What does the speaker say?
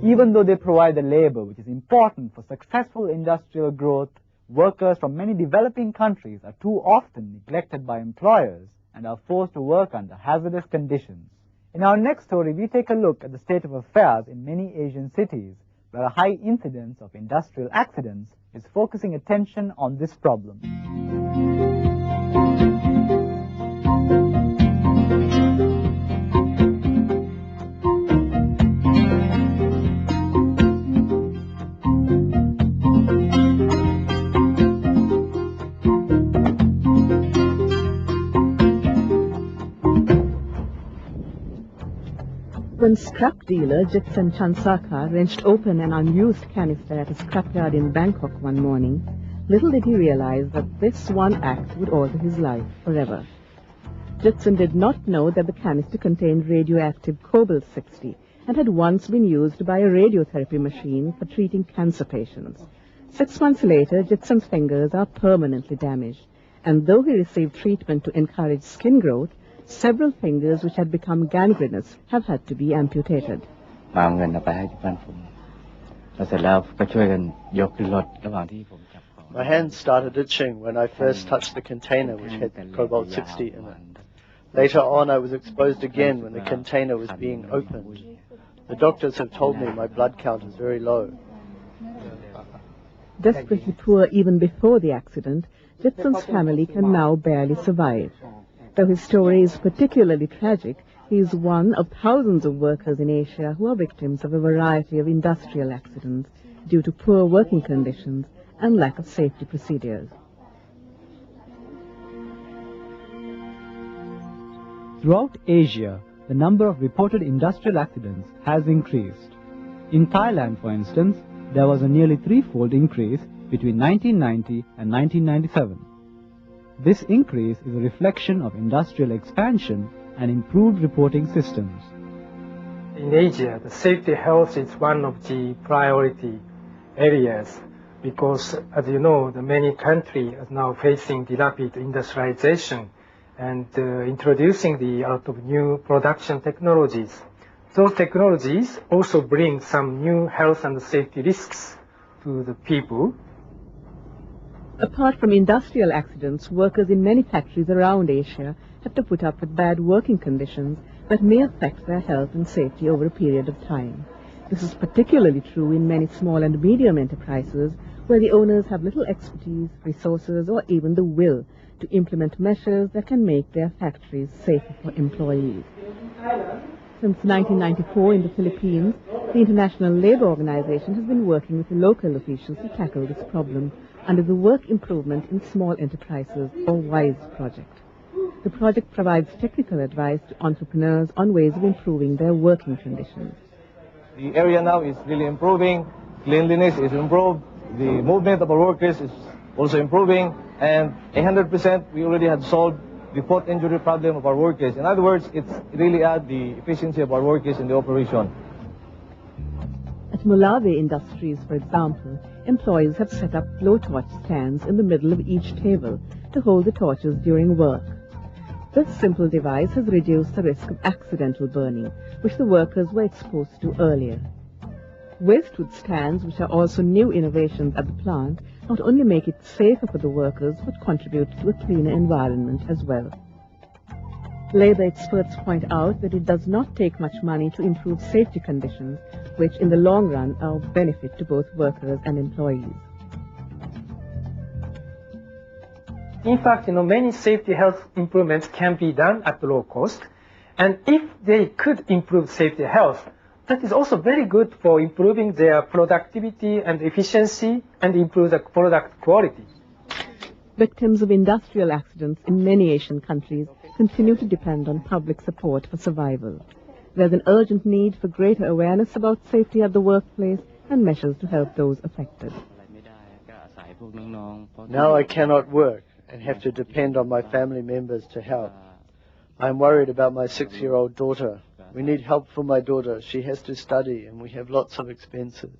Even though they provide the labor which is important for successful industrial growth, workers from many developing countries are too often neglected by employers and are forced to work under hazardous conditions. In our next story, we take a look at the state of affairs in many Asian cities, where a high incidence of industrial accidents is focusing attention on this problem. When scrap dealer Jitsan Chansaka wrenched open an unused canister at a scrapyard in Bangkok one morning, little did he realize that this one act would alter his life forever. Jitsan did not know that the canister contained radioactive cobalt-60 and had once been used by a radiotherapy machine for treating cancer patients. 6 months later, Jitsan's fingers are permanently damaged, and though he received treatment to encourage skin growth, several fingers which had become gangrenous have had to be amputated. My hands started itching when I first touched the container which had cobalt-60 in it. Later on, I was exposed again when the container was being opened. The doctors have told me my blood count is very low. Desperately poor even before the accident, Jitsan's family can now barely survive. Though his story is particularly tragic, he is one of thousands of workers in Asia who are victims of a variety of industrial accidents due to poor working conditions and lack of safety procedures. Throughout Asia, the number of reported industrial accidents has increased. In Thailand, for instance, there was a nearly threefold increase between 1990 and 1997. This increase is a reflection of industrial expansion and improved reporting systems. In Asia, the safety health is one of the priority areas because, as you know, the many countries are now facing the rapid industrialization and introducing a lot of new production technologies. Those technologies also bring some new health and safety risks to the people. Apart from industrial accidents, workers in many factories around Asia have to put up with bad working conditions that may affect their health and safety over a period of time. This is particularly true in many small and medium enterprises where the owners have little expertise, resources, or even the will to implement measures that can make their factories safer for employees. Since 1994 in the Philippines, the International Labour Organization has been working with the local officials to tackle this problem under the Work Improvement in Small Enterprises, or WISE project. The project provides technical advice to entrepreneurs on ways of improving their working conditions. The area now is really improving, cleanliness is improved, the movement of our workers is also improving, and 100% we already had solved the post-injury problem of our workers. In other words, it's really at the efficiency of our workers in the operation. At Mulave Industries, for example, employees have set up blowtorch stands in the middle of each table to hold the torches during work. This simple device has reduced the risk of accidental burning, which the workers were exposed to earlier. Wastewood stands, which are also new innovations at the plant, not only make it safer for the workers, but contribute to a cleaner environment as well. Labor experts point out that it does not take much money to improve safety conditions, which in the long run are of benefit to both workers and employees. In fact, many safety health improvements can be done at low cost, and if they could improve safety health, that is also very good for improving their productivity and efficiency and improve the product quality. Victims of industrial accidents in many Asian countries continue to depend on public support for survival. There's an urgent need for greater awareness about safety at the workplace and measures to help those affected. Now I cannot work and have to depend on my family members to help. I'm worried about my 6-year-old daughter. We need help for my daughter. She has to study and we have lots of expenses.